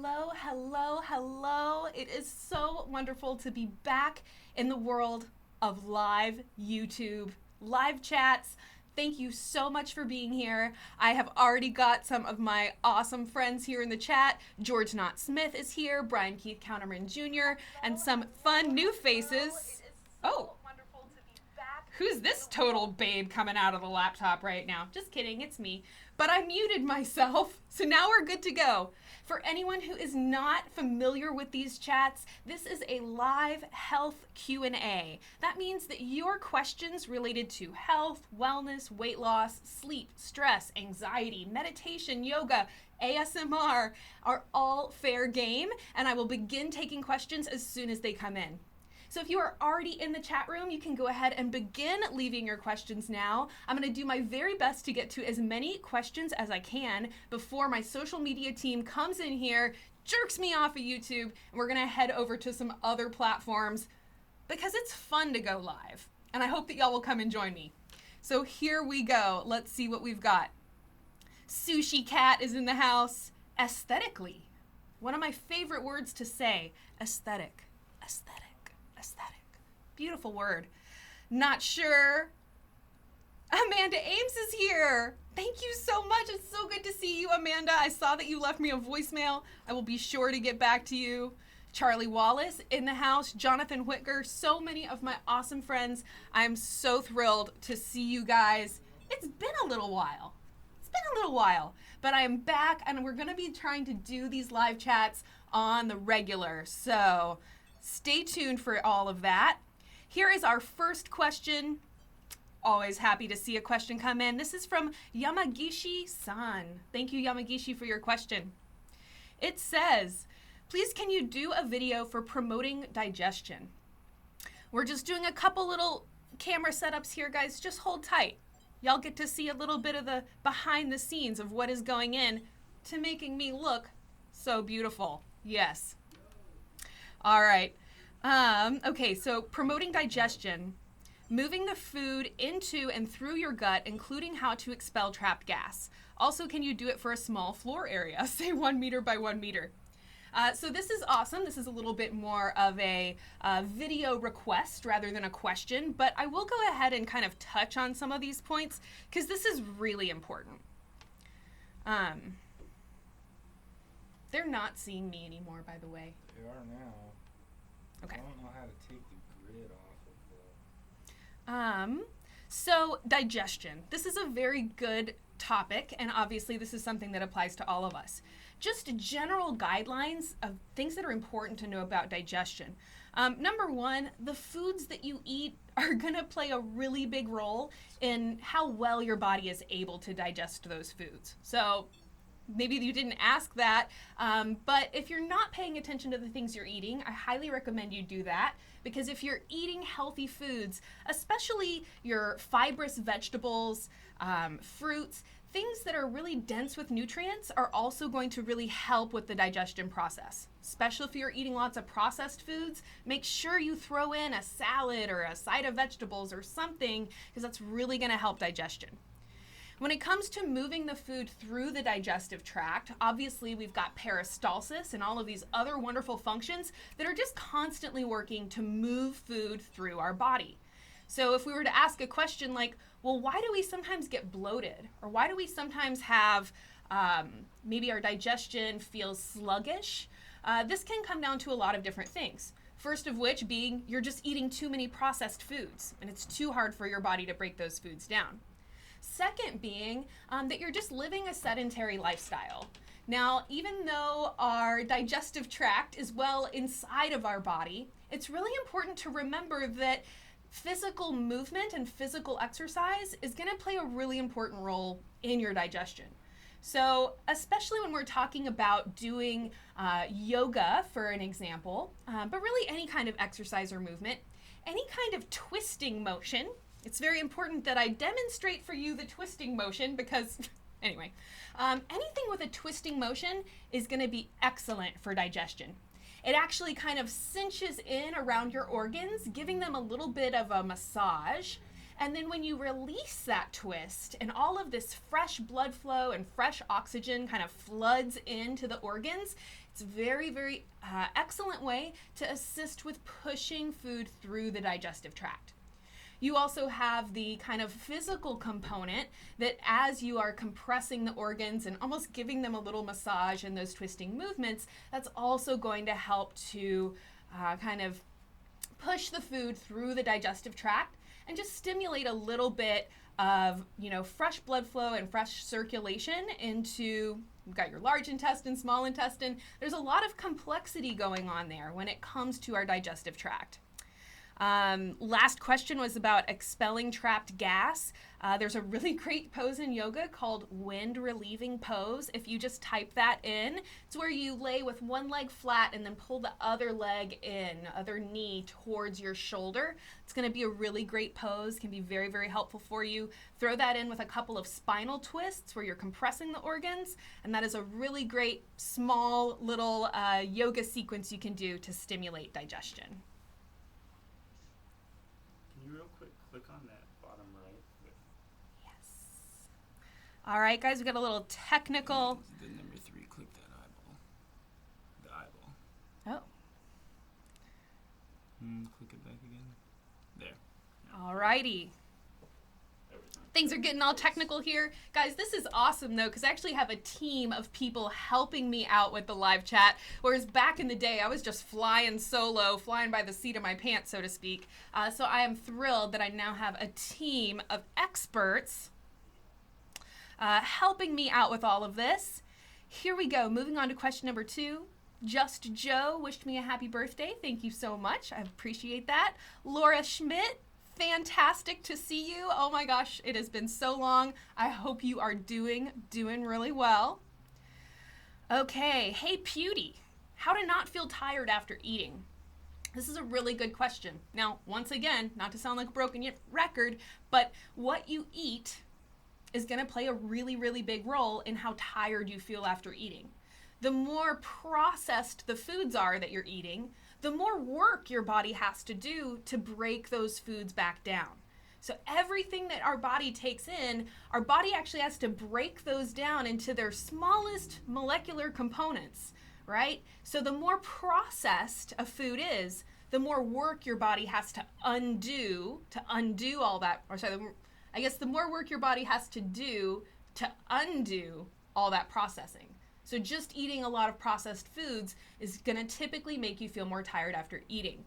hello, hello, hello. It is so wonderful to be back in the world of live YouTube, live chats. Thank you so much for being here. I have already got some of my awesome friends here in the chat. George Knott Smith is here, Brian Keith Counterman Jr., and some fun new faces. Oh, who's this total babe coming out of the laptop right now? Just kidding, it's me. But I muted myself, so now we're good to go. For anyone who is not familiar with these chats, this is a live health Q&A. That means that your questions related to health, wellness, weight loss, sleep, stress, anxiety, meditation, yoga, ASMR are all fair game, and I will begin taking questions as soon as they come in. So if you are already in the chat room, you can go ahead and begin leaving your questions now. I'm going to do my very best to get to as many questions as I can before my social media team comes in here, jerks me off of YouTube, and we're going to head over to some other platforms because it's fun to go live. And I hope that y'all will come and join me. So here we go. Let's see what we've got. Sushi Cat is in the house. Aesthetically. One of my favorite words to say. Aesthetic. Aesthetic. Aesthetic. Beautiful word. Not sure. Amanda Ames is here. Thank you so much. It's so good to see you, Amanda. I saw that you left me a voicemail. I will be sure to get back to you. Charlie Wallace in the house. Jonathan Whitger. So many of my awesome friends. I'm so thrilled to see you guys. It's been a little while. But I am back, and we're going to be trying to do these live chats on the regular. So stay tuned for all of that. Here is our first question. Always happy to see a question come in. This is from Yamagishi-san. Thank you, Yamagishi, for your question. It says, please can you do a video for promoting digestion? We're just doing a couple little camera setups here, guys. Just hold tight. Y'all get to see a little bit of the behind the scenes of what is going in to making me look so beautiful. Yes. All right. Okay, so promoting digestion, moving the food into and through your gut, including how to expel trapped gas. Also, can you do it for a small floor area, say 1 meter by 1 meter? So this is awesome. This is a little bit more of a video request rather than a question, but I will go ahead and kind of touch on some of these points because this is really important. They're not seeing me anymore, by the way. They are now. Okay. I don't know how to take the grid off of the... So digestion. This is a very good topic, and obviously this is something that applies to all of us. Just general guidelines of things that are important to know about digestion. Number one, the foods that you eat are gonna play a really big role in how well your body is able to digest those foods. So maybe you didn't ask that, but if you're not paying attention to the things you're eating, I highly recommend you do that, because if you're eating healthy foods, especially your fibrous vegetables, fruits, things that are really dense with nutrients are also going to really help with the digestion process. Especially if you're eating lots of processed foods, make sure you throw in a salad or a side of vegetables or something, because that's really gonna help digestion. When it comes to moving the food through the digestive tract, obviously we've got peristalsis and all of these other wonderful functions that are just constantly working to move food through our body. So if we were to ask a question like, well, why do we sometimes get bloated? Or why do we sometimes have, maybe our digestion feels sluggish? This can come down to a lot of different things. First of which being you're just eating too many processed foods and it's too hard for your body to break those foods down. Second being that you're just living a sedentary lifestyle. Now, even though our digestive tract is well inside of our body, it's really important to remember that physical movement and physical exercise is going to play a really important role in your digestion. So especially when we're talking about doing yoga, for an example, but really any kind of exercise or movement, any kind of twisting motion. It's very important that I demonstrate for you the twisting motion because, anyway, anything with a twisting motion is going to be excellent for digestion. It actually kind of cinches in around your organs, giving them a little bit of a massage. And then when you release that twist and all of this fresh blood flow and fresh oxygen kind of floods into the organs, It's a very, very excellent way to assist with pushing food through the digestive tract. You also have the kind of physical component that as you are compressing the organs and almost giving them a little massage in those twisting movements, that's also going to help to kind of push the food through the digestive tract and just stimulate a little bit of, fresh blood flow and fresh circulation into, you've got your large intestine, small intestine. There's a lot of complexity going on there when it comes to our digestive tract. Last question was about expelling trapped gas. There's a really great pose in yoga called wind relieving pose. If you just type that in, it's where you lay with one leg flat and then pull the other leg in, other knee towards your shoulder. It's going to be a really great pose, can be very, very helpful for you. Throw that in with a couple of spinal twists where you're compressing the organs, and that is a really great small little yoga sequence you can do to stimulate digestion. Real quick, click on that bottom right. Yes. All right, guys, we got a little technical. The number 3, click that eyeball. The eyeball. Oh. Click it back again. There. All righty. Things are getting all technical here. Guys, this is awesome, though, because I actually have a team of people helping me out with the live chat, whereas back in the day, I was just flying solo, flying by the seat of my pants, so to speak. So I am thrilled that I now have a team of experts helping me out with all of this. Here we go. Moving on to question number 2. Just Joe wished me a happy birthday. Thank you so much. I appreciate that. Laura Schmidt, fantastic to see you. Oh my gosh, it has been so long. I hope you are doing really well. Okay, hey Pewdie, how to not feel tired after eating? This is a really good question. Now, once again, not to sound like a broken record, but what you eat is going to play a really, really big role in how tired you feel after eating. The more processed the foods are that you're eating, the more work your body has to do to break those foods back down. So everything that our body takes in, our body actually has to break those down into their smallest molecular components, right? So the more processed a food is, the more work your body has to undo all that, the more work your body has to do to undo all that processing. So just eating a lot of processed foods is going to typically make you feel more tired after eating.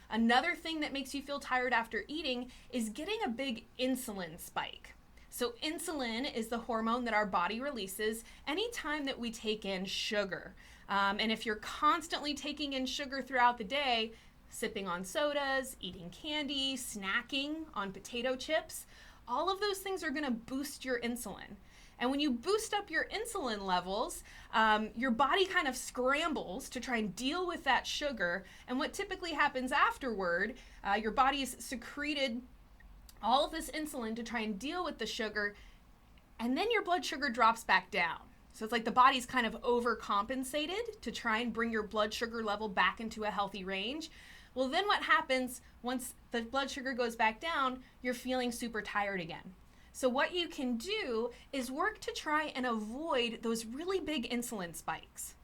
Another thing that makes you feel tired after eating is getting a big insulin spike. So insulin is the hormone that our body releases anytime that we take in sugar. And if you're constantly taking in sugar throughout the day, sipping on sodas, eating candy, snacking on potato chips, all of those things are going to boost your insulin. And when you boost up your insulin levels, your body kind of scrambles to try and deal with that sugar. And what typically happens afterward, your body's secreted all of this insulin to try and deal with the sugar, and then your blood sugar drops back down. So it's like the body's kind of overcompensated to try and bring your blood sugar level back into a healthy range. Well, then what happens once the blood sugar goes back down, you're feeling super tired again. So what you can do is work to try and avoid those really big insulin spikes.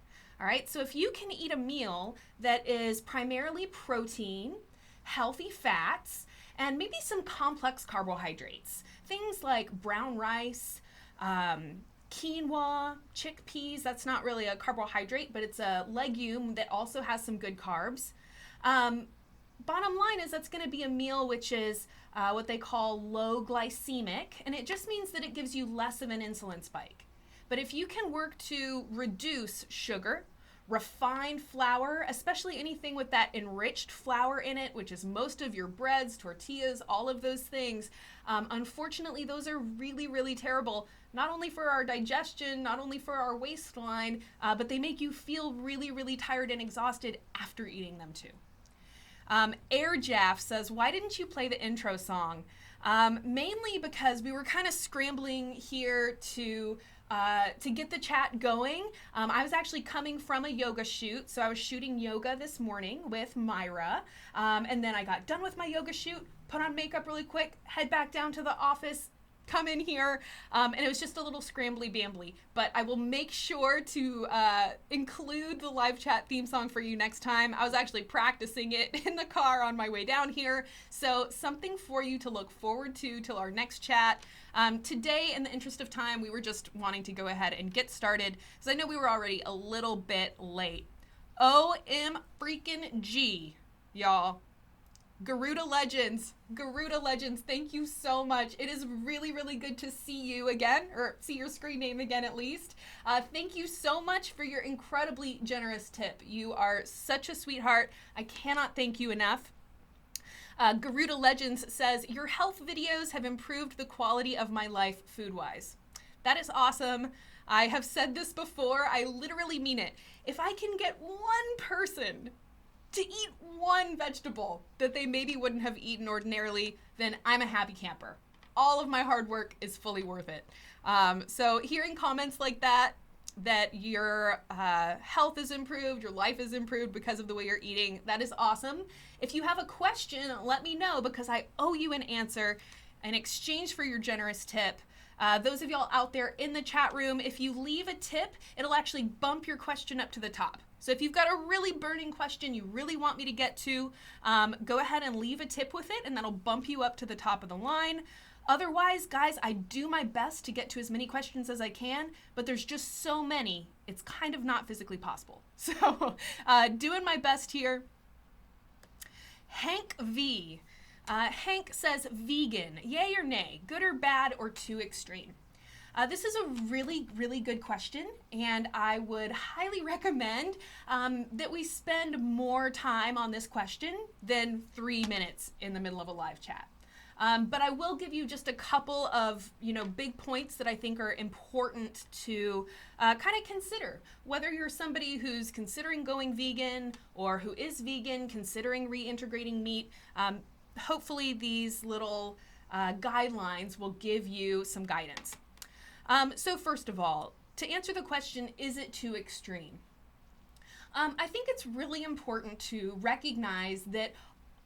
All right, so if you can eat a meal that is primarily protein, healthy fats, and maybe some complex carbohydrates, things like brown rice, quinoa, chickpeas, that's not really a carbohydrate, but it's a legume that also has some good carbs. Bottom line is that's going to be a meal which is what they call low glycemic, and it just means that it gives you less of an insulin spike. But if you can work to reduce sugar, refined flour, especially anything with that enriched flour in it, which is most of your breads, tortillas, all of those things, unfortunately those are really, really terrible, not only for our digestion, not only for our waistline, but they make you feel really, really tired and exhausted after eating them too. Air Jaff says, why didn't you play the intro song? Mainly because we were kind of scrambling here to get the chat going. I was actually coming from a yoga shoot, so I was shooting yoga this morning with Myra, and then I got done with my yoga shoot, put on makeup really quick, head back down to the office, come in here, and it was just a little scrambly bambly, but I will make sure to include the live chat theme song for you next time. I was actually practicing it in the car on my way down here, so something for you to look forward to till our next chat. Today, in the interest of time, we were just wanting to go ahead and get started, because I know we were already a little bit late. OM freaking y'all. Garuda Legends, thank you so much. It is really, really good to see you again, or see your screen name again at least. Thank you so much for your incredibly generous tip. You are such a sweetheart. I cannot thank you enough. Garuda Legends says, your health videos have improved the quality of my life food-wise. That is awesome. I have said this before. I literally mean it. If I can get one person to eat one vegetable that they maybe wouldn't have eaten ordinarily, then I'm a happy camper. All of my hard work is fully worth it. So hearing comments like that your health is improved, your life is improved because of the way you're eating, that is awesome. If you have a question, let me know, because I owe you an answer in exchange for your generous tip. Those of y'all out there in the chat room, if you leave a tip, it'll actually bump your question up to the top. So if you've got a really burning question you really want me to get to, go ahead and leave a tip with it, and that'll bump you up to the top of the line. Otherwise, guys, I do my best to get to as many questions as I can, but there's just so many, it's kind of not physically possible. So doing my best here. Hank V. Hank says, vegan, yay or nay, good or bad or too extreme? This is a really, really good question, and I would highly recommend that we spend more time on this question than 3 minutes in the middle of a live chat. But I will give you just a couple of, big points that I think are important to kind of consider. Whether you're somebody who's considering going vegan or who is vegan, considering reintegrating meat, hopefully these little guidelines will give you some guidance. So first of all, to answer the question, is it too extreme? I think it's really important to recognize that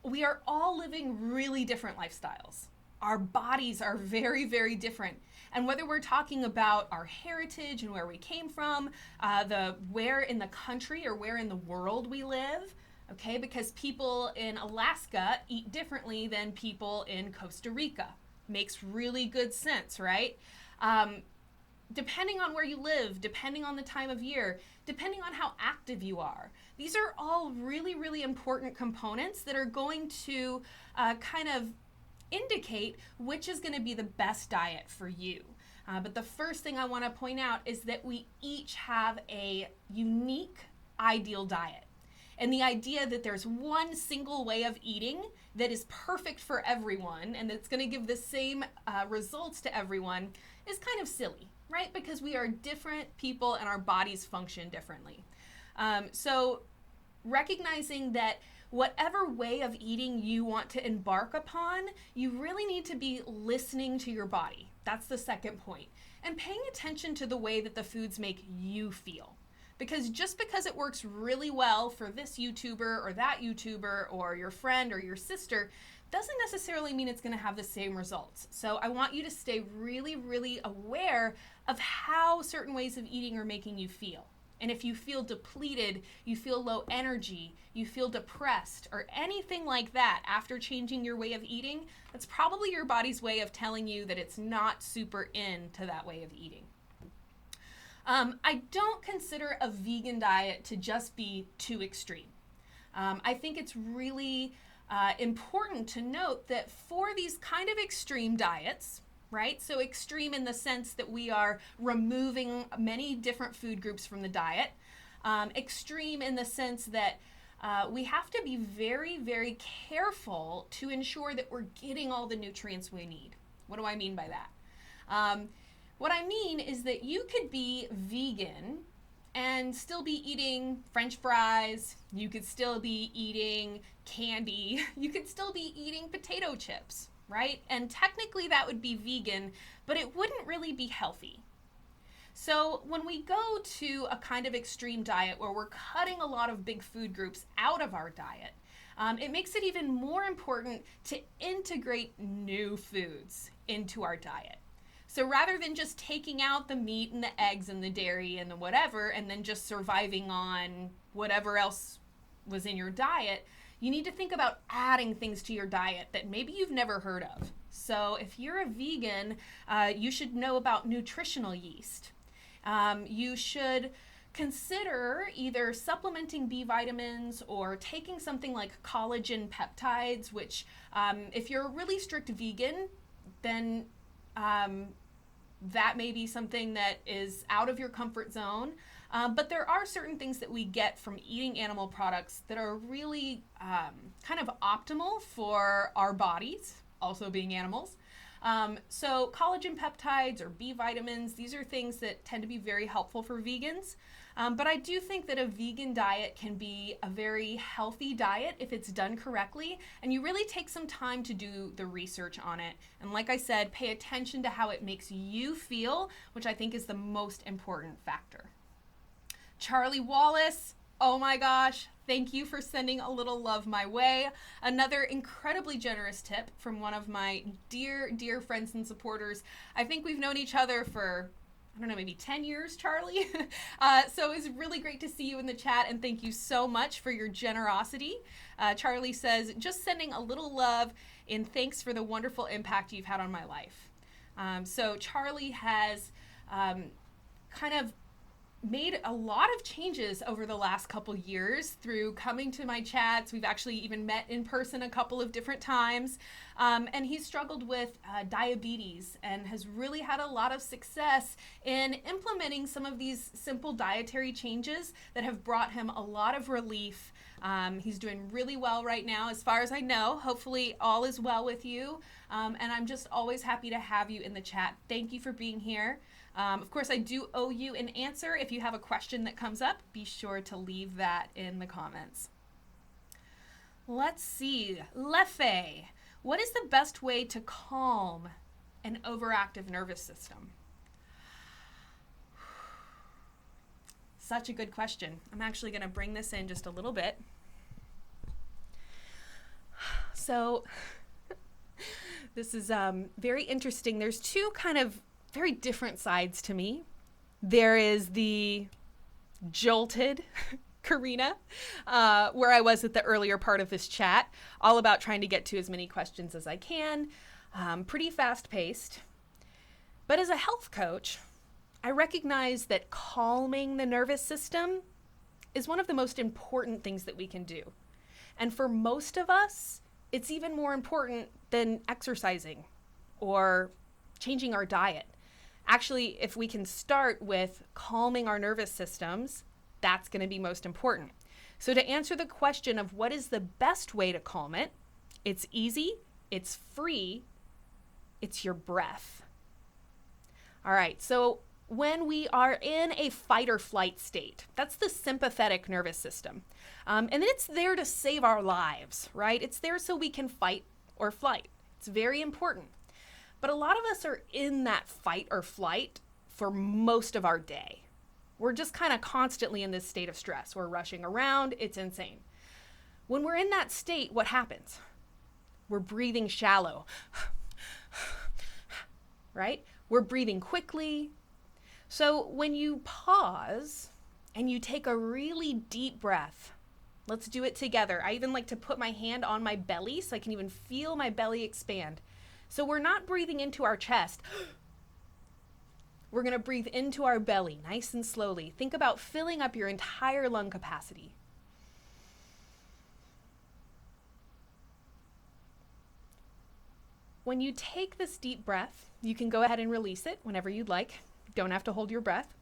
we are all living really different lifestyles. Our bodies are very, very different. And whether we're talking about our heritage and where we came from, where in the country or where in the world we live, okay, because people in Alaska eat differently than people in Costa Rica. Makes really good sense, right? Depending on where you live, depending on the time of year, depending on how active you are. These are all really, really important components that are going to kind of indicate which is going to be the best diet for you. But the first thing I want to point out is that we each have a unique ideal diet. And the idea that there's one single way of eating that is perfect for everyone and that's going to give the same results to everyone is kind of silly, right? Because we are different people and our bodies function differently. So recognizing that whatever way of eating you want to embark upon, you really need to be listening to your body. That's the second point. And paying attention to the way that the foods make you feel. Because just because it works really well for this YouTuber or that YouTuber or your friend or your sister doesn't necessarily mean it's going to have the same results. So I want you to stay really, really aware of how certain ways of eating are making you feel. And if you feel depleted, you feel low energy, you feel depressed, or anything like that after changing your way of eating, that's probably your body's way of telling you that it's not super into that way of eating. I don't consider a vegan diet to just be too extreme. I think it's really important to note that for these kind of extreme diets, right? So extreme in the sense that we are removing many different food groups from the diet. Extreme in the sense that we have to be very, very careful to ensure that we're getting all the nutrients we need. What do I mean by that? What I mean is that you could be vegan and still be eating French fries, you could still be eating candy, you could still be eating potato chips, right? And technically that would be vegan, but it wouldn't really be healthy. So when we go to a kind of extreme diet where we're cutting a lot of big food groups out of our diet, it makes it even more important to integrate new foods into our diet. So rather than just taking out the meat and the eggs and the dairy and the whatever, and then just surviving on whatever else was in your diet, you need to think about adding things to your diet that maybe you've never heard of. So if you're a vegan, you should know about nutritional yeast. You should consider either supplementing B vitamins or taking something like collagen peptides, which if you're a really strict vegan, then that may be something that is out of your comfort zone. But there are certain things that we get from eating animal products that are really kind of optimal for our bodies, also being animals. So collagen peptides or B vitamins, these are things that tend to be very helpful for vegans. But I do think that a vegan diet can be a very healthy diet if it's done correctly, and you really take some time to do the research on it. And like I said, pay attention to how it makes you feel, which I think is the most important factor. Charlie Wallace, oh my gosh, thank you for sending a little love my way. Another incredibly generous tip from one of my dear, dear friends and supporters. I think we've known each other for, I don't know, maybe 10 years, Charlie. So it's really great to see you in the chat, and thank you so much for your generosity. Charlie says, just sending a little love and thanks for the wonderful impact you've had on my life. So Charlie has kind of made a lot of changes over the last couple years through coming to my chats. We've actually even met in person a couple of different times. And he's struggled with diabetes and has really had a lot of success in implementing some of these simple dietary changes that have brought him a lot of relief. He's doing really well right now, as far as I know. Hopefully all is well with you. And I'm just always happy to have you in the chat. Thank you for being here. Of course, I do owe you an answer. If you have a question that comes up, be sure to leave that in the comments. Let's see. Lefe, what is the best way to calm an overactive nervous system? Such a good question. I'm actually going to bring this in just a little bit. So this is very interesting. There's two kind of very different sides to me. There is the jolted Corrina, where I was at the earlier part of this chat, all about trying to get to as many questions as I can, pretty fast paced. But as a health coach, I recognize that calming the nervous system is one of the most important things that we can do. And for most of us, it's even more important than exercising or changing our diet. Actually, if we can start with calming our nervous systems, that's going to be most important. So to answer the question of what is the best way to calm it, it's easy, it's free, it's your breath. All right, so when we are in a fight or flight state, that's the sympathetic nervous system. And it's there to save our lives, right? It's there so we can fight or flight. It's very important. But a lot of us are in that fight or flight for most of our day. We're just kind of constantly in this state of stress. We're rushing around. It's insane. When we're in that state, what happens? We're breathing shallow, right? We're breathing quickly. So when you pause and you take a really deep breath, let's do it together. I even like to put my hand on my belly so I can even feel my belly expand. So we're not breathing into our chest. We're going to breathe into our belly, nice and slowly. Think about filling up your entire lung capacity. When you take this deep breath, you can go ahead and release it whenever you'd like. Don't have to hold your breath.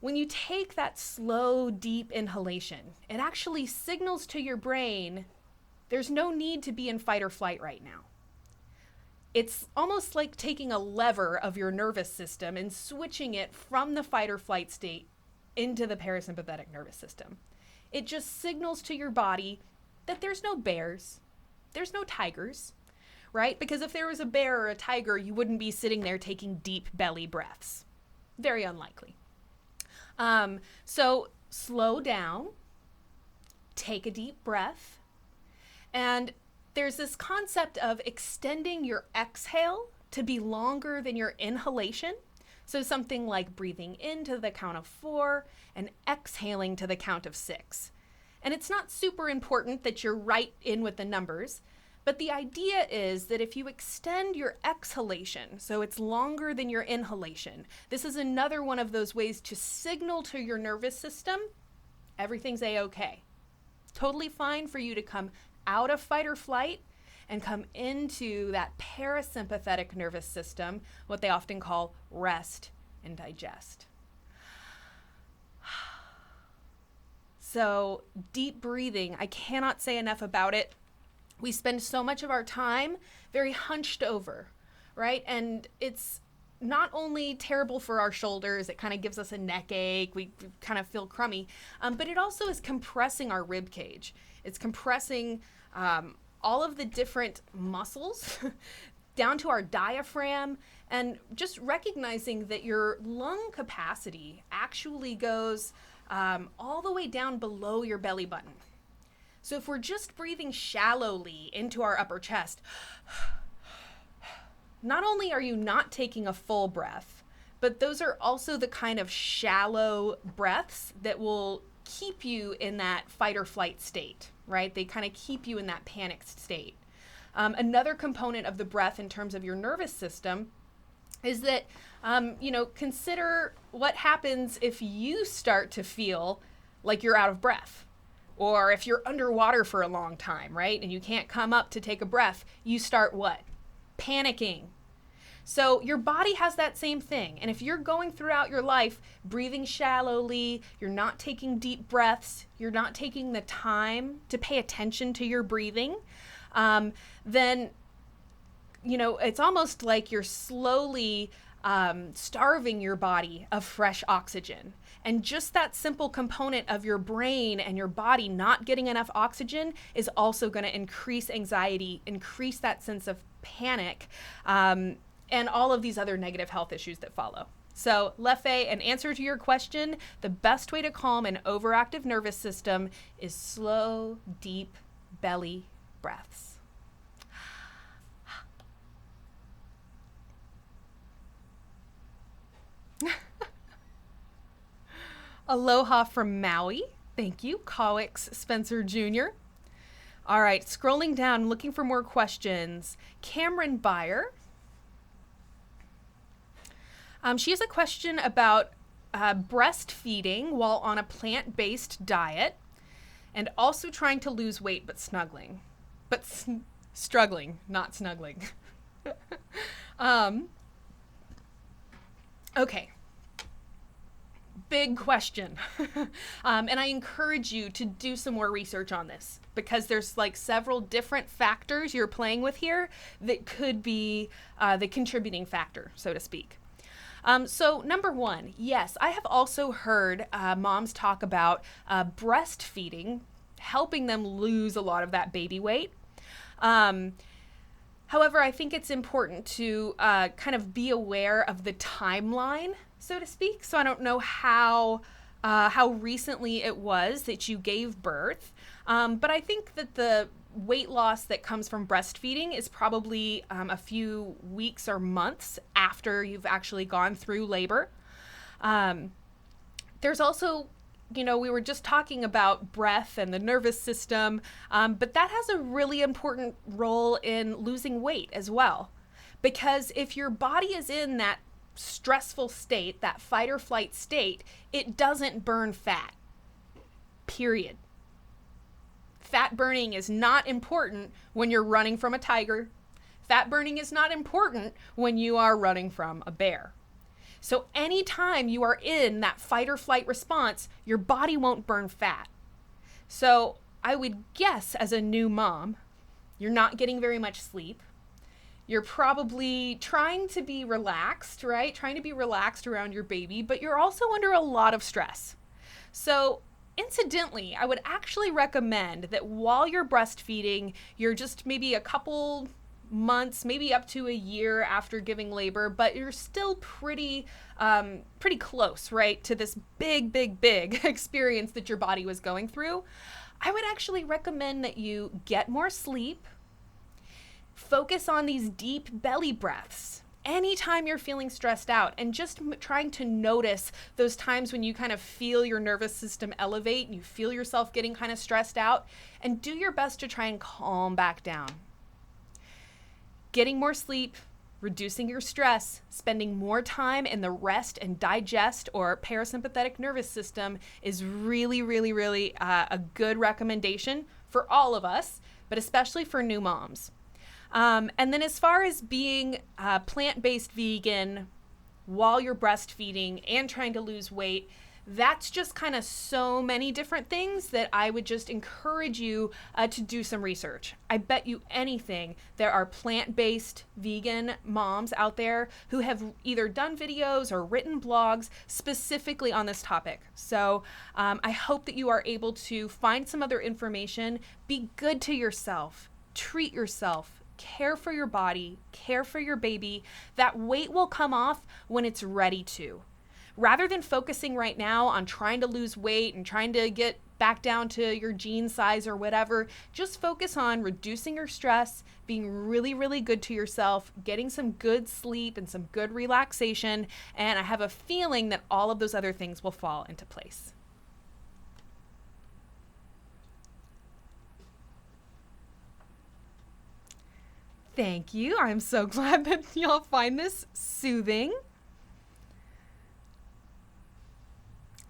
When you take that slow, deep inhalation, it actually signals to your brain there's no need to be in fight or flight right now. It's almost like taking a lever of your nervous system and switching it from the fight or flight state into the parasympathetic nervous system. It just signals to your body that there's no bears, there's no tigers, right? Because if there was a bear or a tiger, you wouldn't be sitting there taking deep belly breaths. Very unlikely. So slow down, take a deep breath, and there's this concept of extending your exhale to be longer than your inhalation. So something like breathing in to the count of 4 and exhaling to the count of 6. And it's not super important that you're right in with the numbers, but the idea is that if you extend your exhalation, so it's longer than your inhalation, this is another one of those ways to signal to your nervous system, everything's a-okay. Totally fine for you to come out of fight or flight and come into that parasympathetic nervous system, what they often call rest and digest. So deep breathing, I cannot say enough about it. We spend so much of our time very hunched over, right? And it's not only terrible for our shoulders, it kind of gives us a neck ache, we kind of feel crummy, but it also is compressing our rib cage. It's compressing all of the different muscles down to our diaphragm, and just recognizing that your lung capacity actually goes all the way down below your belly button. So if we're just breathing shallowly into our upper chest, not only are you not taking a full breath, but those are also the kind of shallow breaths that will keep you in that fight or flight state, right? They kind of keep you in that panicked state. Another component of the breath in terms of your nervous system is that, consider what happens if you start to feel like you're out of breath. Or if you're underwater for a long time, right? And you can't come up to take a breath, you start what? Panicking. So your body has that same thing. And if you're going throughout your life breathing shallowly, you're not taking deep breaths, you're not taking the time to pay attention to your breathing, then, it's almost like you're slowly starving your body of fresh oxygen. And just that simple component of your brain and your body not getting enough oxygen is also going to increase anxiety, increase that sense of panic, and all of these other negative health issues that follow. So, Leffe, in answer to your question, the best way to calm an overactive nervous system is slow, deep belly breaths. Aloha from Maui. Thank you. Kawix Spencer Jr. All right, scrolling down, looking for more questions. Cameron Byer. She has a question about breastfeeding while on a plant-based diet and also trying to lose weight but snuggling. Struggling, not snuggling. Okay. Big question. And I encourage you to do some more research on this because there's like several different factors you're playing with here that could be the contributing factor, so to speak. So number one, yes, I have also heard moms talk about breastfeeding, helping them lose a lot of that baby weight. However, I think it's important to kind of be aware of the timeline, so to speak. So I don't know how recently it was that you gave birth, but I think that the weight loss that comes from breastfeeding is probably a few weeks or months after you've actually gone through labor. There's also, we were just talking about breath and the nervous system, but that has a really important role in losing weight as well. Because if your body is in that stressful state, that fight or flight state, it doesn't burn fat. Period. Fat burning is not important when you're running from a tiger. Fat burning is not important when you are running from a bear. So anytime you are in that fight or flight response, your body won't burn fat. So I would guess as a new mom, you're not getting very much sleep. You're probably trying to be relaxed, right? Trying to be relaxed around your baby, but you're also under a lot of stress. So incidentally, I would actually recommend that while you're breastfeeding, you're just maybe a couple months, maybe up to a year after giving labor, but you're still pretty close, right, to this big experience that your body was going through. I would actually recommend that you get more sleep, focus on these deep belly breaths, anytime you're feeling stressed out and just trying to notice those times when you kind of feel your nervous system elevate and you feel yourself getting kind of stressed out, and do your best to try and calm back down. Getting more sleep, reducing your stress, spending more time in the rest and digest or parasympathetic nervous system is really, really, really a good recommendation for all of us, but especially for new moms. And then as far as being plant-based vegan while you're breastfeeding and trying to lose weight, that's just kind of so many different things that I would just encourage you to do some research. I bet you anything there are plant-based vegan moms out there who have either done videos or written blogs specifically on this topic. So I hope that you are able to find some other information. Be good to yourself. Treat yourself. Care for your body. Care for your baby. That weight will come off when it's ready to. Rather than focusing right now on trying to lose weight and trying to get back down to your jean size or whatever, just focus on reducing your stress, being really, really good to yourself, getting some good sleep and some good relaxation, and I have a feeling that all of those other things will fall into place. Thank you. I'm so glad that y'all find this soothing.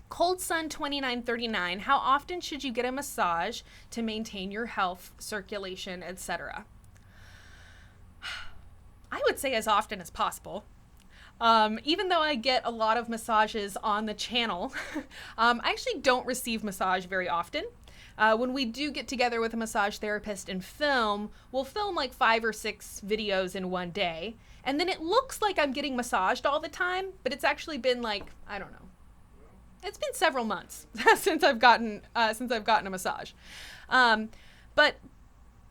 Cold Sun 2939, how often should you get a massage to maintain your health, circulation, etc.? I would say as often as possible. Even though I get a lot of massages on the channel, I actually don't receive massage very often. When we do get together with a massage therapist and film, we'll film like 5 or 6 videos in one day. And then it looks like I'm getting massaged all the time, but it's actually been like, I don't know. It's been several months since I've gotten a massage. But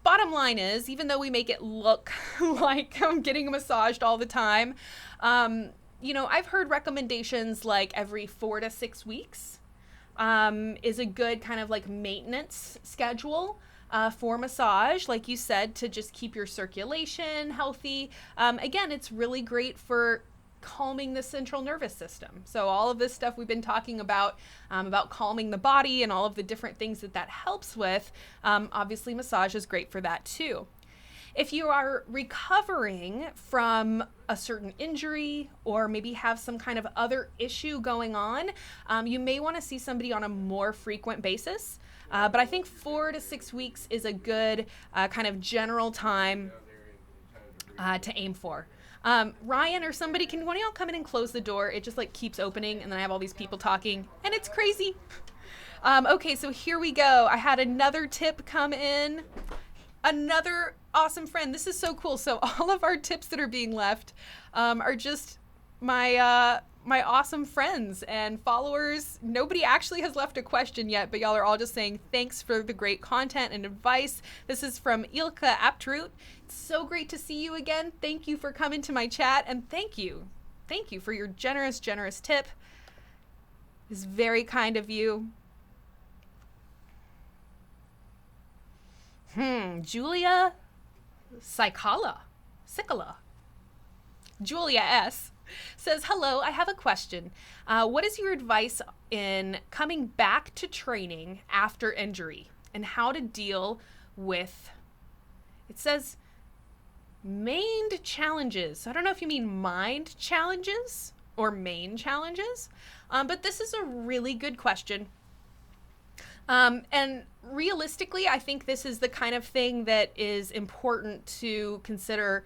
bottom line is, even though we make it look like I'm getting massaged all the time, I've heard recommendations like every 4 to 6 weeks is a good kind of like maintenance schedule for massage, like you said, to just keep your circulation healthy. Again, it's really great for calming the central nervous system. So all of this stuff we've been talking about calming the body and all of the different things that helps with, obviously massage is great for that too. If you are recovering from a certain injury or maybe have some kind of other issue going on, you may want to see somebody on a more frequent basis. But I think 4 to 6 weeks is a good kind of general time to aim for. Ryan or somebody, can one of y'all come in and close the door? It just like keeps opening and then I have all these people talking and it's crazy. Okay, so here we go. I had another tip come in. Another awesome friend. This is so cool. So all of our tips that are being left are just my awesome friends and followers. Nobody actually has left a question yet, but y'all are all just saying thanks for the great content and advice. This is from Ilka Aptroot. It's so great to see you again. Thank you for coming to my chat, and thank you for your generous tip. It's very kind of you. Julia Sikala. Julia S. says, hello, I have a question. What is your advice in coming back to training after injury and how to deal with, it says, mained challenges. I don't know if you mean mind challenges or main challenges, but this is a really good question. And realistically, I think this is the kind of thing that is important to consider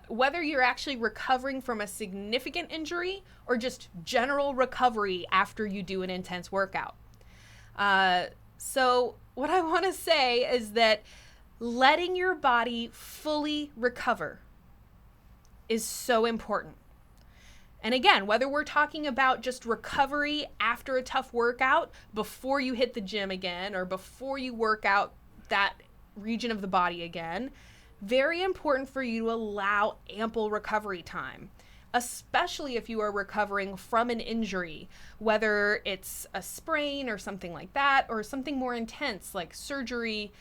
whether you're actually recovering from a significant injury or just general recovery after you do an intense workout. So what I want to say is that letting your body fully recover is so important. And again, whether we're talking about just recovery after a tough workout, before you hit the gym again, or before you work out that region of the body again, very important for you to allow ample recovery time, especially if you are recovering from an injury, whether it's a sprain or something like that, or something more intense like surgery,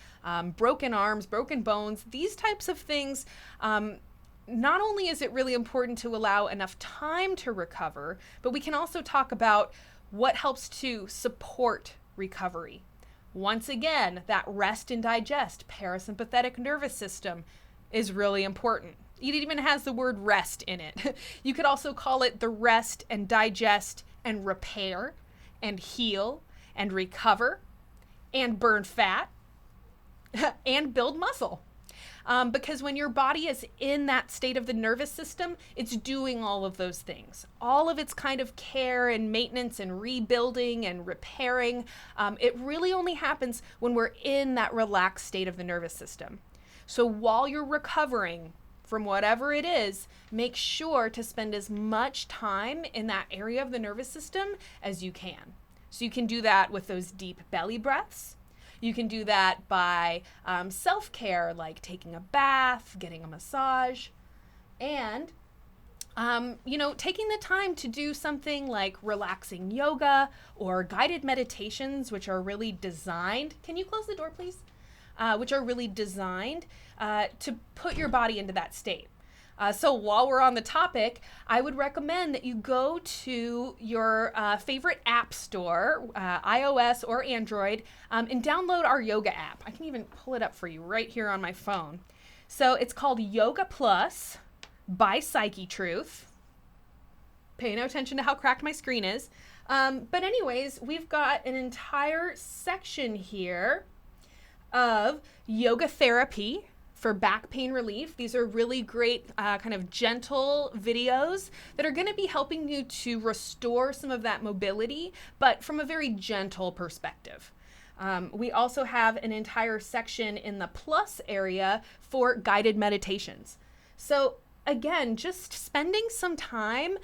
broken arms, broken bones, these types of things. not only is it really important to allow enough time to recover, but we can also talk about what helps to support recovery. Once again, that rest and digest, parasympathetic nervous system is really important. It even has the word rest in it. You could also call it the rest and digest and repair and heal and recover and burn fat and build muscle. Because when your body is in that state of the nervous system, it's doing all of those things. All of its kind of care and maintenance and rebuilding and repairing, it really only happens when we're in that relaxed state of the nervous system. So while you're recovering from whatever it is, make sure to spend as much time in that area of the nervous system as you can. So you can do that with those deep belly breaths. You can do that by self-care, like taking a bath, getting a massage, and, taking the time to do something like relaxing yoga or guided meditations, which are really designed. Can you close the door, please? Which are really designed to put your body into that state. So while we're on the topic, I would recommend that you go to your favorite app store, iOS or Android, and download our yoga app. I can even pull it up for you right here on my phone. So it's called Yoga Plus by Psyche Truth. Pay no attention to how cracked my screen is. But anyways, we've got an entire section here of yoga therapy for back pain relief. These are really great kind of gentle videos that are going to be helping you to restore some of that mobility, but from a very gentle perspective. We also have an entire section in the plus area for guided meditations. So again, just spending some time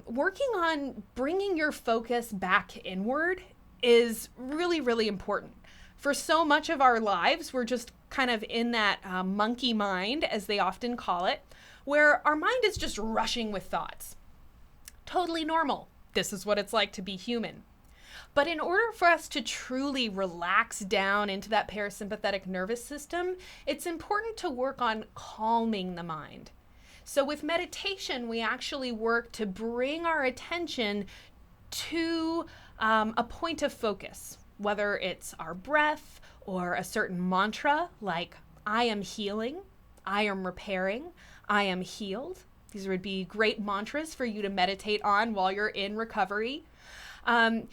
working on bringing your focus back inward is really, really important. For so much of our lives, we're just kind of in that monkey mind, as they often call it, where our mind is just rushing with thoughts. Totally normal. This is what it's like to be human. But in order for us to truly relax down into that parasympathetic nervous system, it's important to work on calming the mind. So with meditation, we actually work to bring our attention to a point of focus, whether it's our breath or a certain mantra like, I am healing, I am repairing, I am healed. These would be great mantras for you to meditate on while you're in recovery. And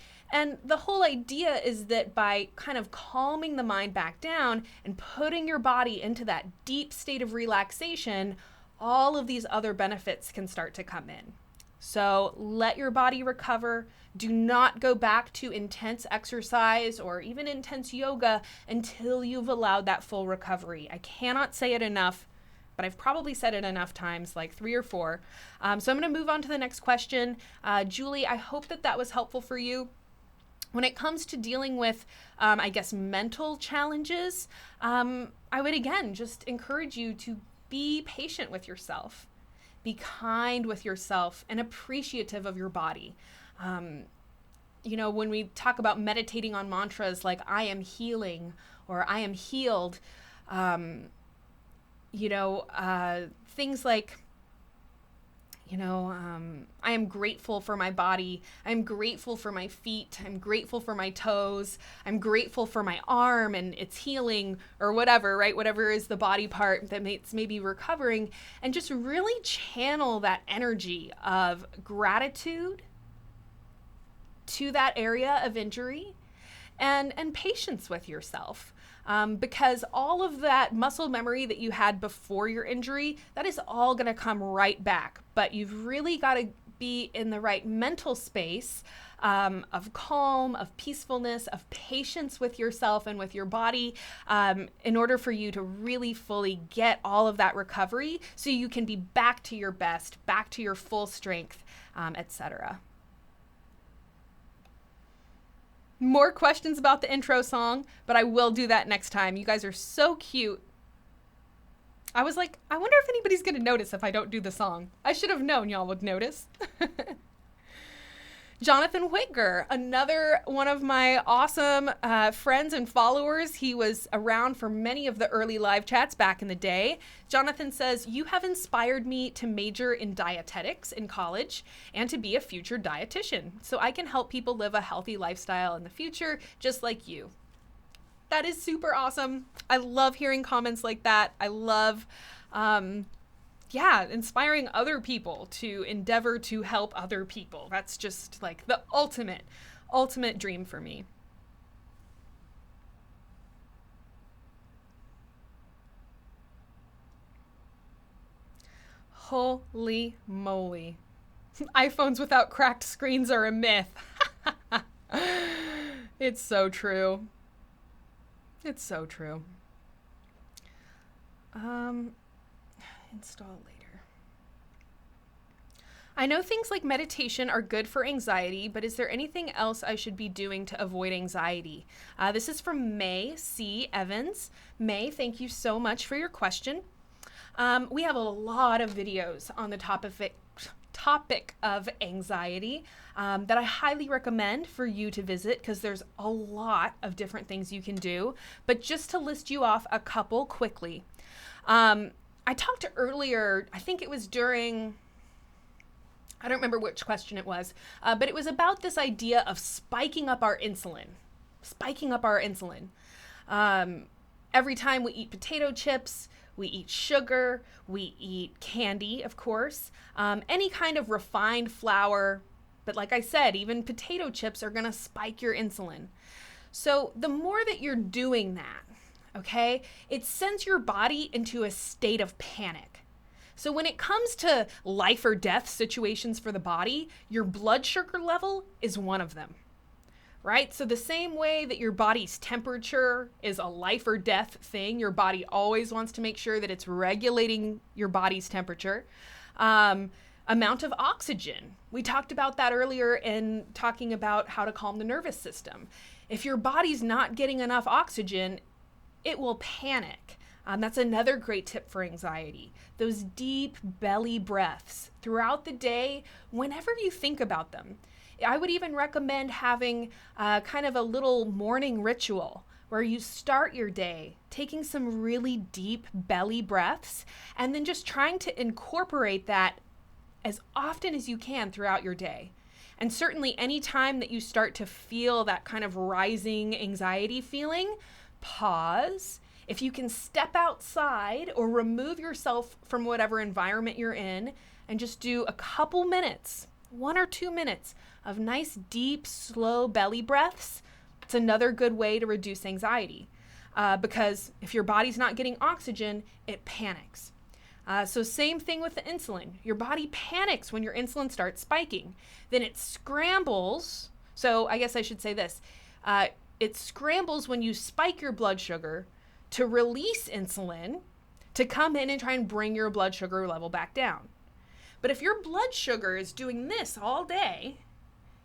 the whole idea is that by kind of calming the mind back down and putting your body into that deep state of relaxation, all of these other benefits can start to come in. So let your body recover. Do not go back to intense exercise or even intense yoga until you've allowed that full recovery. I cannot say it enough, but I've probably said it enough times, like 3 or 4. So I'm going to move on to the next question. Julie, I hope that was helpful for you. When it comes to dealing with, mental challenges, I would again just encourage you to be patient with yourself. Be kind with yourself and appreciative of your body. When we talk about meditating on mantras like I am healing or I am healed, things like, I am grateful for my body. I'm grateful for my feet. I'm grateful for my toes. I'm grateful for my arm and its healing or whatever, right? Whatever is the body part that it's maybe recovering, and just really channel that energy of gratitude to that area of injury and patience with yourself. Because all of that muscle memory that you had before your injury, that is all going to come right back. But you've really got to be in the right mental space of calm, of peacefulness, of patience with yourself and with your body in order for you to really fully get all of that recovery so you can be back to your best, back to your full strength, etc. More questions about the intro song, but I will do that next time. You guys are so cute. I was like, I wonder if anybody's going to notice if I don't do the song. I should have known y'all would notice. Jonathan Whitger, another one of my awesome friends and followers. He was around for many of the early live chats back in the day. Jonathan says, "You have inspired me to major in dietetics in college and to be a future dietitian, so I can help people live a healthy lifestyle in the future, just like you." That is super awesome. I love hearing comments like that. I love inspiring other people to endeavor to help other people. That's just like the ultimate dream for me. Holy moly. iPhones without cracked screens are a myth. It's so true. It's so true. Install later. I know things like meditation are good for anxiety, but is there anything else I should be doing to avoid anxiety? This is from May C. Evans. May, thank you so much for your question. We have a lot of videos on the topic of anxiety that I highly recommend for you to visit because there's a lot of different things you can do. But just to list you off a couple quickly. I talked earlier, I think it was during, I don't remember which question it was, but it was about this idea of spiking up our insulin. Every time we eat potato chips, we eat sugar, we eat candy, of course, any kind of refined flour. But like I said, even potato chips are going to spike your insulin. So the more that you're doing that, okay, it sends your body into a state of panic. So when it comes to life or death situations for the body, your blood sugar level is one of them, right? So the same way that your body's temperature is a life or death thing, your body always wants to make sure that it's regulating your body's temperature. Amount of oxygen. We talked about that earlier in talking about how to calm the nervous system. If your body's not getting enough oxygen, it will panic. That's another great tip for anxiety. Those deep belly breaths throughout the day, whenever you think about them. I would even recommend having kind of a little morning ritual where you start your day taking some really deep belly breaths and then just trying to incorporate that as often as you can throughout your day. And certainly any time that you start to feel that kind of rising anxiety feeling, pause. If you can step outside or remove yourself from whatever environment you're in and just do a couple minutes, 1 or 2 minutes of nice, deep, slow belly breaths, it's another good way to reduce anxiety. Because if your body's not getting oxygen, it panics. So same thing with the insulin. Your body panics when your insulin starts spiking. Then it scrambles. So I guess I should say this. It scrambles when you spike your blood sugar to release insulin to come in and try and bring your blood sugar level back down. But if your blood sugar is doing this all day,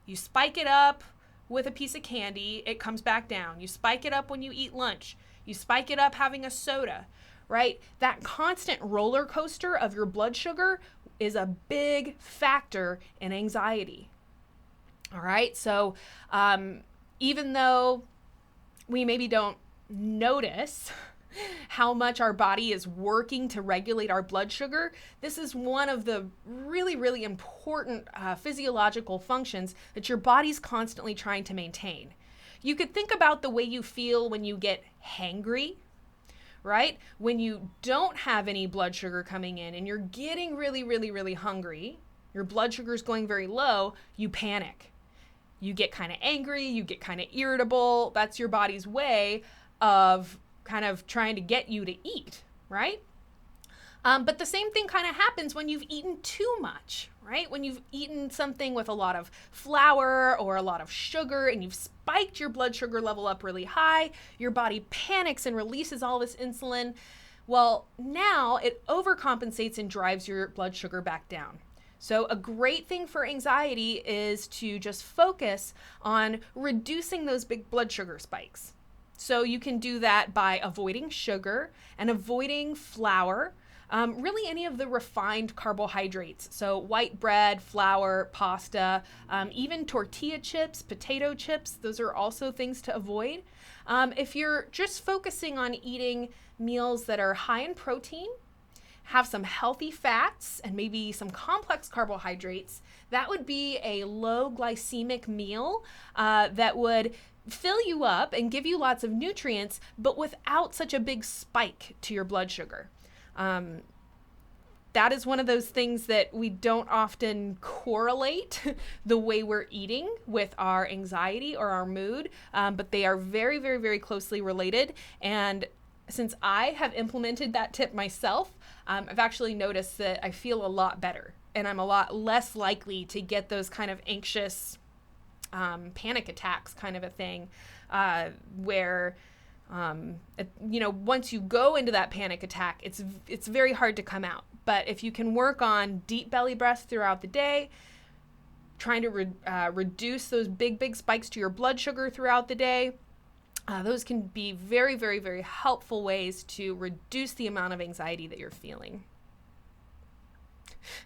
you spike it up with a piece of candy, it comes back down. You spike it up when you eat lunch. You spike it up having a soda, right? That constant roller coaster of your blood sugar is a big factor in anxiety. All right, so even though we maybe don't notice how much our body is working to regulate our blood sugar, this is one of the really, really important physiological functions that your body's constantly trying to maintain. You could think about the way you feel when you get hangry, right? When you don't have any blood sugar coming in and you're getting really, really, really hungry, your blood sugar is going very low, you panic. You get kind of angry, you get kind of irritable. That's your body's way of kind of trying to get you to eat, right? But the same thing kind of happens when you've eaten too much, right? When you've eaten something with a lot of flour or a lot of sugar and you've spiked your blood sugar level up really high, your body panics and releases all this insulin. Well, now it overcompensates and drives your blood sugar back down. So a great thing for anxiety is to just focus on reducing those big blood sugar spikes. So you can do that by avoiding sugar and avoiding flour. really any of the refined carbohydrates. So white bread, flour, pasta, even tortilla chips, potato chips, those are also things to avoid. If you're just focusing on eating meals that are high in protein, have some healthy fats and maybe some complex carbohydrates, that would be a low glycemic meal that would fill you up and give you lots of nutrients, but without such a big spike to your blood sugar. That is one of those things that we don't often correlate the way we're eating with our anxiety or our mood, but they are very, very, very closely related. And since I have implemented that tip myself, I've actually noticed that I feel a lot better and I'm a lot less likely to get those kind of anxious panic attacks kind of a thing where, once you go into that panic attack, it's very hard to come out. But if you can work on deep belly breaths throughout the day, trying to reduce those big spikes to your blood sugar throughout the day, those can be very, very, very helpful ways to reduce the amount of anxiety that you're feeling.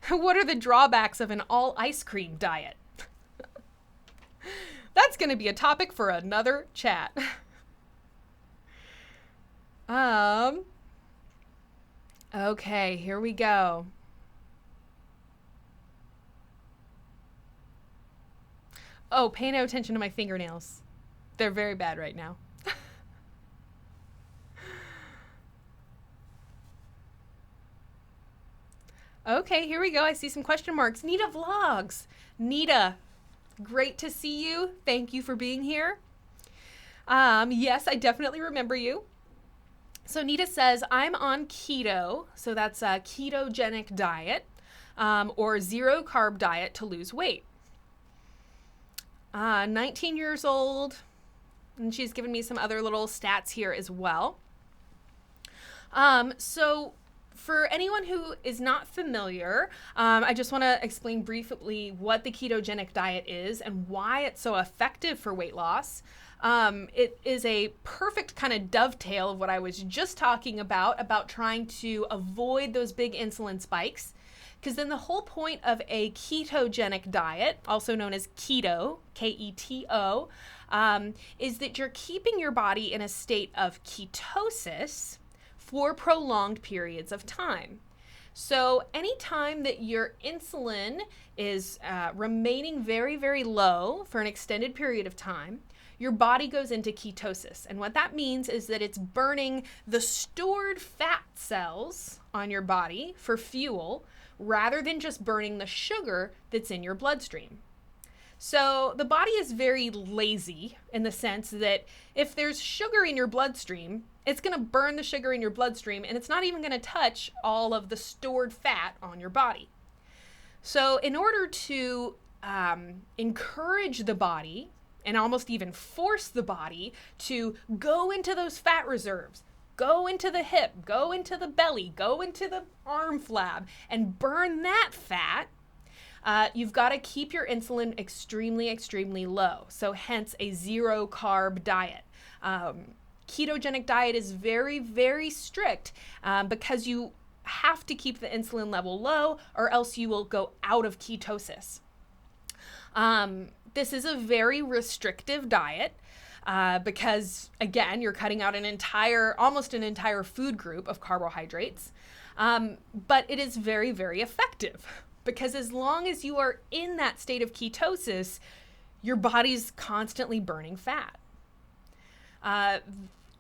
What are the drawbacks of an all ice cream diet? That's going to be a topic for another chat. Okay, here we go. Oh, pay no attention to my fingernails. They're very bad right now. Okay, here we go. I see some question marks. Nita Vlogs. Nita, great to see you. Thank you for being here. Yes, I definitely remember you. So Nita says, I'm on keto. So that's a ketogenic diet or zero carb diet to lose weight. 19 years old. And she's given me some other little stats here as well. So for anyone who is not familiar, I just want to explain briefly what the ketogenic diet is and why it's so effective for weight loss. It is a perfect kind of dovetail of what I was just talking about trying to avoid those big insulin spikes. Because then the whole point of a ketogenic diet, also known as keto, K-E-T-O, is that you're keeping your body in a state of ketosis for prolonged periods of time. So anytime that your insulin is remaining very, very low for an extended period of time, your body goes into ketosis. And what that means is that it's burning the stored fat cells on your body for fuel rather than just burning the sugar that's in your bloodstream. So the body is very lazy in the sense that if there's sugar in your bloodstream, it's going to burn the sugar in your bloodstream and it's not even going to touch all of the stored fat on your body. So in order to encourage the body and almost even force the body to go into those fat reserves, go into the hip, go into the belly, go into the arm flab and burn that fat, you've got to keep your insulin extremely, extremely low. So hence a zero carb diet. Ketogenic diet is very, very strict because you have to keep the insulin level low or else you will go out of ketosis. This is a very restrictive diet because, again, you're cutting out almost an entire food group of carbohydrates. But it is very, very effective because as long as you are in that state of ketosis, your body's constantly burning fat.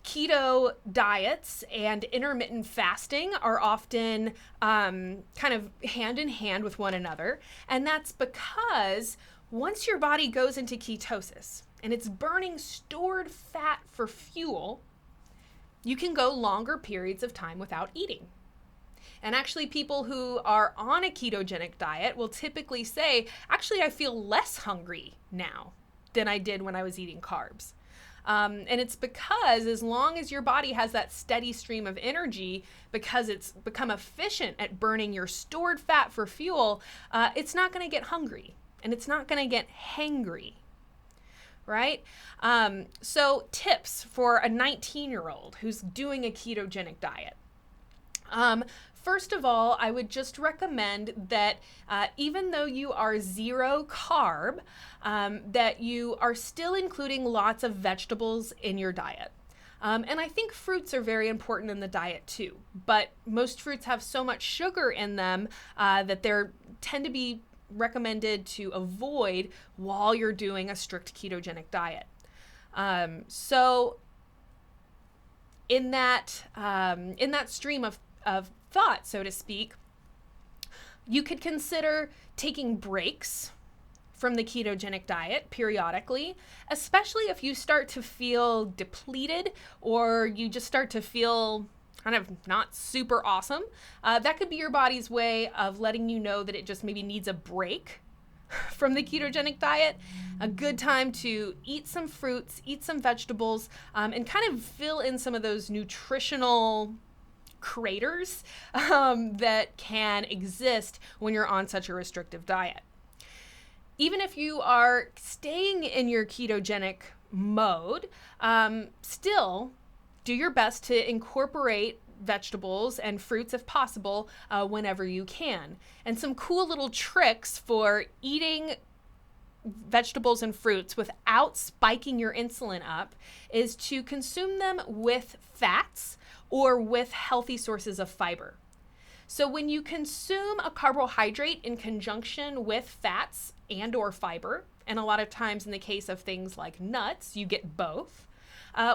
Keto diets and intermittent fasting are often kind of hand in hand with one another. And that's because once your body goes into ketosis and it's burning stored fat for fuel, you can go longer periods of time without eating. And actually, people who are on a ketogenic diet will typically say, actually, I feel less hungry now than I did when I was eating carbs. And it's because as long as your body has that steady stream of energy, because it's become efficient at burning your stored fat for fuel, it's not going to get hungry and it's not going to get hangry, right? So tips for a 19-year-old who's doing a ketogenic diet. First of all, I would just recommend that even though you are zero carb, that you are still including lots of vegetables in your diet. And I think fruits are very important in the diet too, but most fruits have so much sugar in them that they tend to be recommended to avoid while you're doing a strict ketogenic diet. So in that stream of thought, so to speak, you could consider taking breaks from the ketogenic diet periodically, especially if you start to feel depleted or you just start to feel kind of not super awesome. That could be your body's way of letting you know that it just maybe needs a break from the ketogenic diet. A good time to eat some fruits, eat some vegetables, and kind of fill in some of those nutritional craters that can exist when you're on such a restrictive diet. Even if you are staying in your ketogenic mode, still do your best to incorporate vegetables and fruits if possible whenever you can. And some cool little tricks for eating vegetables and fruits without spiking your insulin up is to consume them with fats or with healthy sources of fiber. So when you consume a carbohydrate in conjunction with fats and or fiber, and a lot of times in the case of things like nuts, you get both.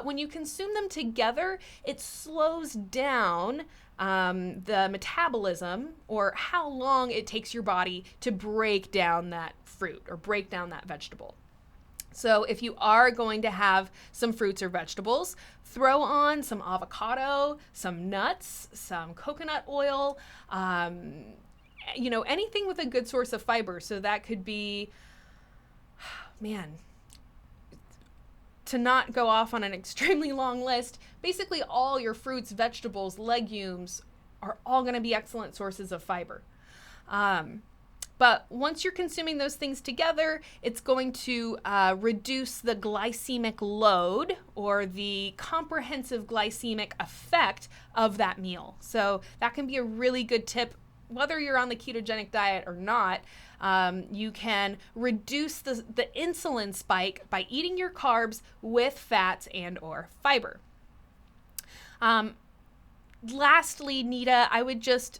When you consume them together, it slows down the metabolism, or how long it takes your body to break down that fruit or break down that vegetable. So if you are going to have some fruits or vegetables, throw on some avocado, some nuts, some coconut oil, anything with a good source of fiber. So that could be, to not go off on an extremely long list, basically all your fruits, vegetables, legumes are all going to be excellent sources of fiber. But once you're consuming those things together, it's going to reduce the glycemic load or the comprehensive glycemic effect of that meal. So that can be a really good tip, whether you're on the ketogenic diet or not. You can reduce the insulin spike by eating your carbs with fats and or fiber. Lastly, Nita, I would just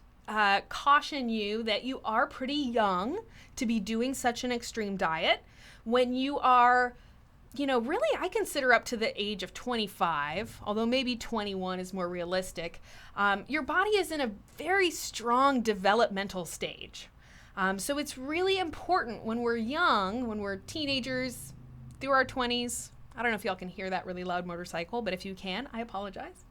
caution you that you are pretty young to be doing such an extreme diet. When you are, really I consider up to the age of 25, although maybe 21 is more realistic, your body is in a very strong developmental stage. So it's really important when we're young, when we're teenagers, through our 20s. I don't know if y'all can hear that really loud motorcycle, but if you can, I apologize.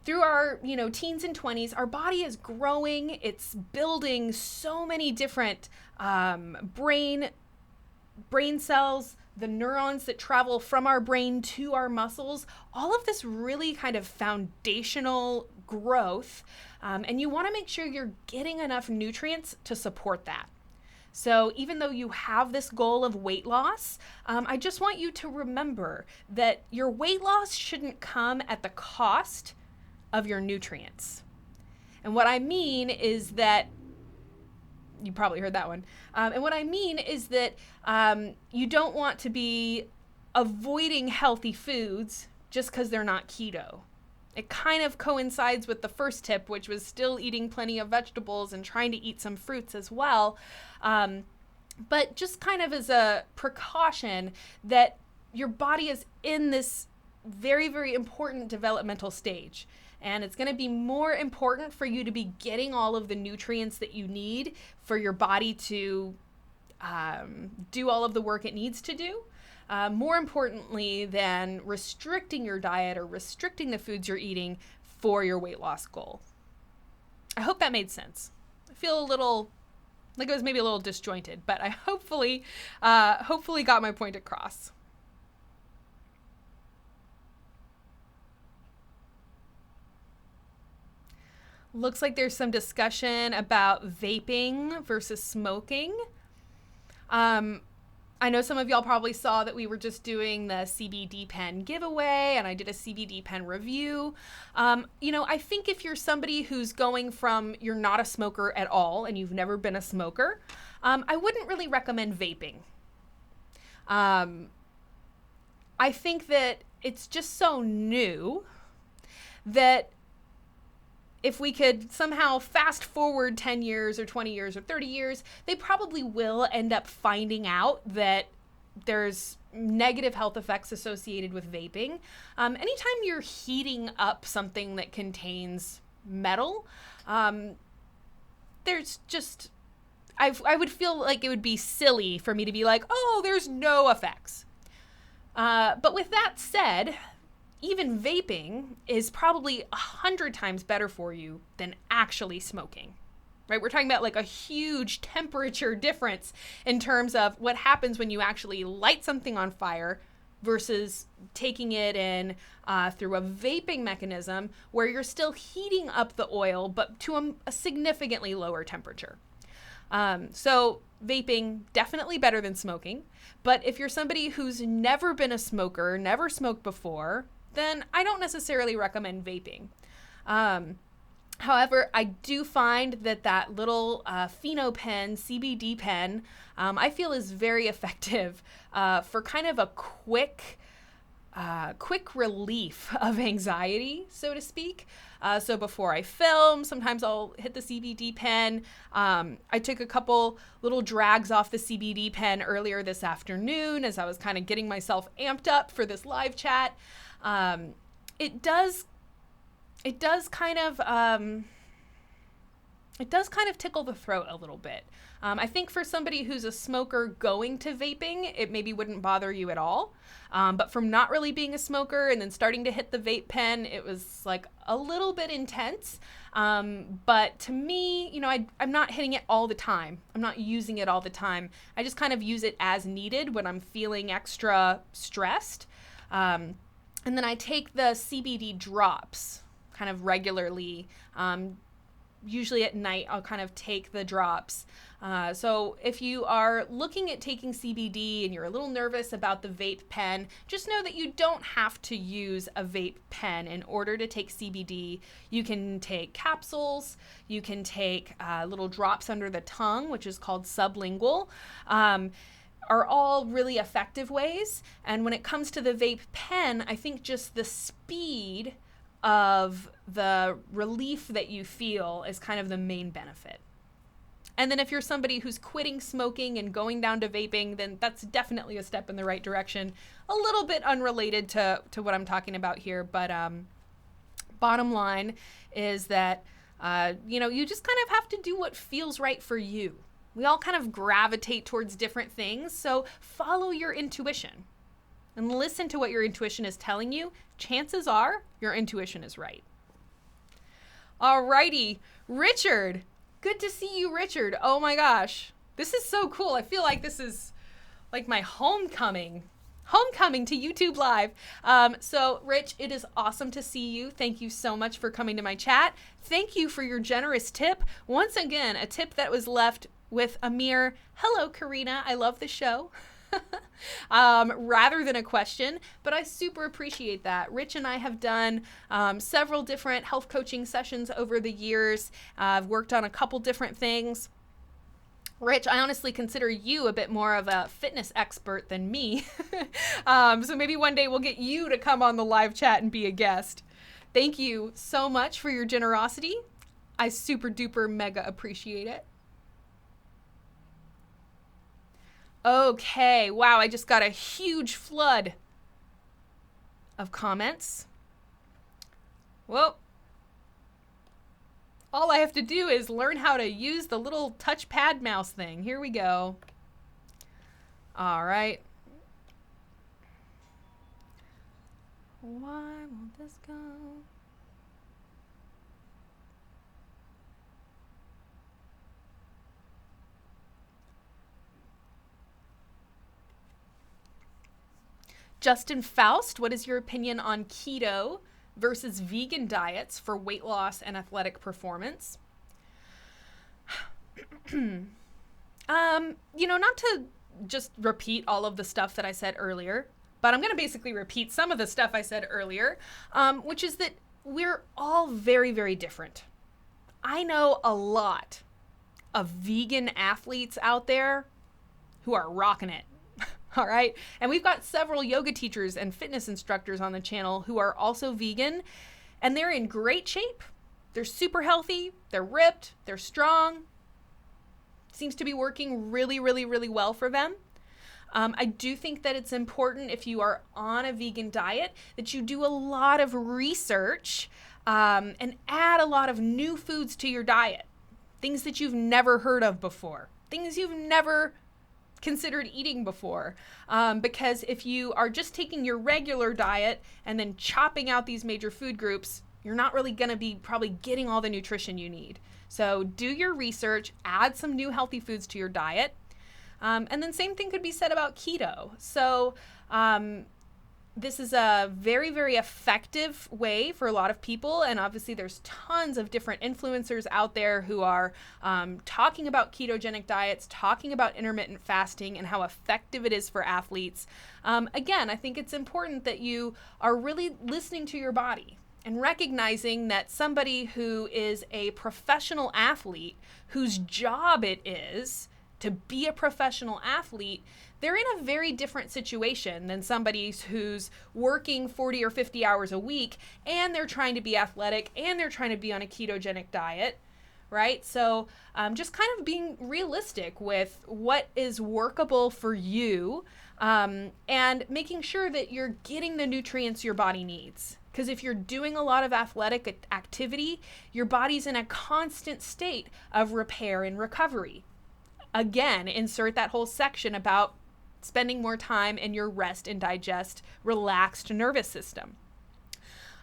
Through our, teens and 20s, our body is growing. It's building so many different brain cells, the neurons that travel from our brain to our muscles, all of this really kind of foundational growth. And you want to make sure you're getting enough nutrients to support that. So even though you have this goal of weight loss, I just want you to remember that your weight loss shouldn't come at the cost of your nutrients. And what I mean is that, you probably heard that one. And what I mean is that you don't want to be avoiding healthy foods just because they're not keto. It kind of coincides with the first tip, which was still eating plenty of vegetables and trying to eat some fruits as well. But just kind of as a precaution that your body is in this very, very important developmental stage. And it's going to be more important for you to be getting all of the nutrients that you need for your body to do all of the work it needs to do. More importantly than restricting your diet or restricting the foods you're eating for your weight loss goal. I hope that made sense. I feel a little like it was maybe a little disjointed, but I hopefully got my point across. Looks like there's some discussion about vaping versus smoking. I know some of y'all probably saw that we were just doing the CBD pen giveaway, and I did a CBD pen review. I think if you're somebody who's going from you're not a smoker at all and you've never been a smoker, I wouldn't really recommend vaping. I think that it's just so new that if we could somehow fast forward 10 years or 20 years or 30 years, they probably will end up finding out that there's negative health effects associated with vaping. Anytime you're heating up something that contains metal, there's just, I would feel like it would be silly for me to be like, oh, there's no effects. But with that said, even vaping is probably 100 times better for you than actually smoking, right? We're talking about like a huge temperature difference in terms of what happens when you actually light something on fire versus taking it in through a vaping mechanism where you're still heating up the oil, but to a significantly lower temperature. So vaping, definitely better than smoking. But if you're somebody who's never been a smoker, never smoked before, then I don't necessarily recommend vaping. However, I do find that little pheno pen, CBD pen, I feel is very effective for kind of a quick relief of anxiety, so to speak. So before I film, sometimes I'll hit the CBD pen. I took a couple little drags off the CBD pen earlier this afternoon as I was kind of getting myself amped up for this live chat. It does kind of tickle the throat a little bit. I think for somebody who's a smoker going to vaping, it maybe wouldn't bother you at all. But from not really being a smoker and then starting to hit the vape pen, it was like a little bit intense. But to me, I'm not hitting it all the time. I'm not using it all the time. I just kind of use it as needed when I'm feeling extra stressed. And then I take the CBD drops kind of regularly. Usually at night, I'll kind of take the drops. So if you are looking at taking CBD and you're a little nervous about the vape pen, just know that you don't have to use a vape pen in order to take CBD. You can take capsules. You can take little drops under the tongue, which is called sublingual. Are all really effective ways. And when it comes to the vape pen, I think just the speed of the relief that you feel is kind of the main benefit. And then if you're somebody who's quitting smoking and going down to vaping, then that's definitely a step in the right direction. A little bit unrelated to what I'm talking about here, but bottom line is that you just kind of have to do what feels right for you. We all kind of gravitate towards different things, so follow your intuition and listen to what your intuition is telling you. Chances are your intuition is right. Alrighty, Richard. Good to see you, Richard. Oh my gosh, this is so cool. I feel like this is like my homecoming to YouTube Live. So Rich, it is awesome to see you. Thank you so much for coming to my chat. Thank you for your generous tip. Once again, a tip that was left with a mere, hello, Corrina, I love the show, rather than a question, but I super appreciate that. Rich and I have done several different health coaching sessions over the years. I've worked on a couple different things. Rich, I honestly consider you a bit more of a fitness expert than me. So maybe one day we'll get you to come on the live chat and be a guest. Thank you so much for your generosity. I super duper mega appreciate it. Okay, wow, I just got a huge flood of comments. Well, all I have to do is learn how to use the little touchpad mouse thing. Here we go. All right. Why won't this go? Justin Faust, what is your opinion on keto versus vegan diets for weight loss and athletic performance? Not to just repeat all of the stuff that I said earlier, but I'm going to basically repeat some of the stuff I said earlier, which is that we're all very, very different. I know a lot of vegan athletes out there who are rocking it. All right. And we've got several yoga teachers and fitness instructors on the channel who are also vegan, and they're in great shape. They're super healthy. They're ripped. They're strong. Seems to be working really, really, really well for them. I do think that it's important, if you are on a vegan diet, that you do a lot of research and add a lot of new foods to your diet. Things that you've never heard of before. Things you've never considered eating before. Because if you are just taking your regular diet and then chopping out these major food groups, you're not really going to be probably getting all the nutrition you need. So do your research, add some new healthy foods to your diet. And then same thing could be said about keto. So this is a very, very effective way for a lot of people. And obviously there's tons of different influencers out there who are talking about ketogenic diets, talking about intermittent fasting and how effective it is for athletes. Again, I think it's important that you are really listening to your body and recognizing that somebody who is a professional athlete, whose job it is to be a professional athlete, they're in a very different situation than somebody who's working 40 or 50 hours a week and they're trying to be athletic and they're trying to be on a ketogenic diet, right? So just kind of being realistic with what is workable for you and making sure that you're getting the nutrients your body needs. Because if you're doing a lot of athletic activity, your body's in a constant state of repair and recovery. Again, insert that whole section about spending more time in your rest and digest, relaxed nervous system.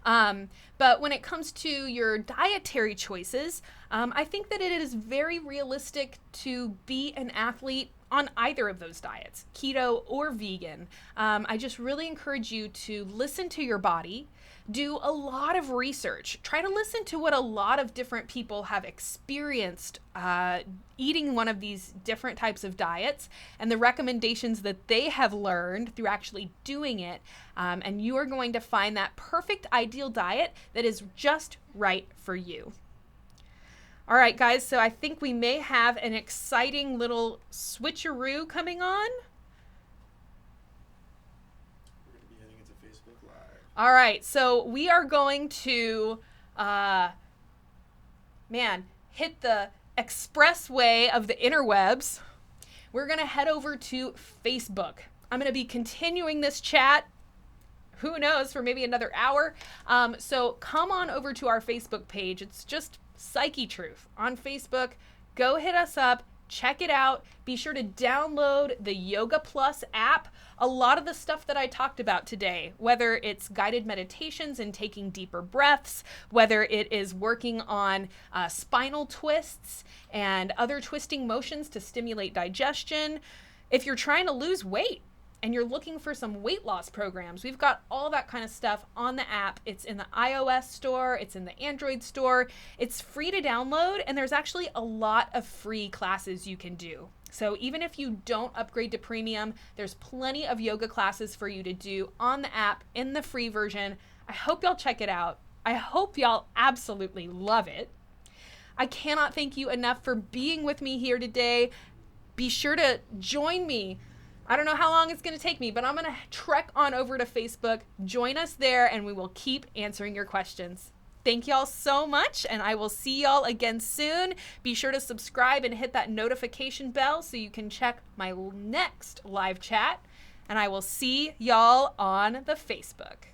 But when it comes to your dietary choices, I think that it is very realistic to be an athlete on either of those diets, keto or vegan. I just really encourage you to listen to your body, do a lot of research, try to listen to what a lot of different people have experienced eating one of these different types of diets and the recommendations that they have learned through actually doing it. And you are going to find that perfect ideal diet that is just right for you. All right, guys, so I think we may have an exciting little switcheroo coming on. All right, so we are going to, hit the expressway of the interwebs. We're going to head over to Facebook. I'm going to be continuing this chat, who knows, for maybe another hour. So come on over to our Facebook page. It's just Psyche Truth on Facebook. Go hit us up. Check it out. Be sure to download the Yoga Plus app. A lot of the stuff that I talked about today, whether it's guided meditations and taking deeper breaths, whether it is working on spinal twists and other twisting motions to stimulate digestion. If you're trying to lose weight and you're looking for some weight loss programs, we've got all that kind of stuff on the app. It's in the iOS store, it's in the Android store. It's free to download, and there's actually a lot of free classes you can do. So even if you don't upgrade to premium, there's plenty of yoga classes for you to do on the app in the free version. I hope y'all check it out. I hope y'all absolutely love it. I cannot thank you enough for being with me here today. Be sure to join me. I don't know how long it's going to take me, but I'm going to trek on over to Facebook. Join us there, and we will keep answering your questions. Thank y'all so much, and I will see y'all again soon. Be sure to subscribe and hit that notification bell so you can check my next live chat, and I will see y'all on the Facebook.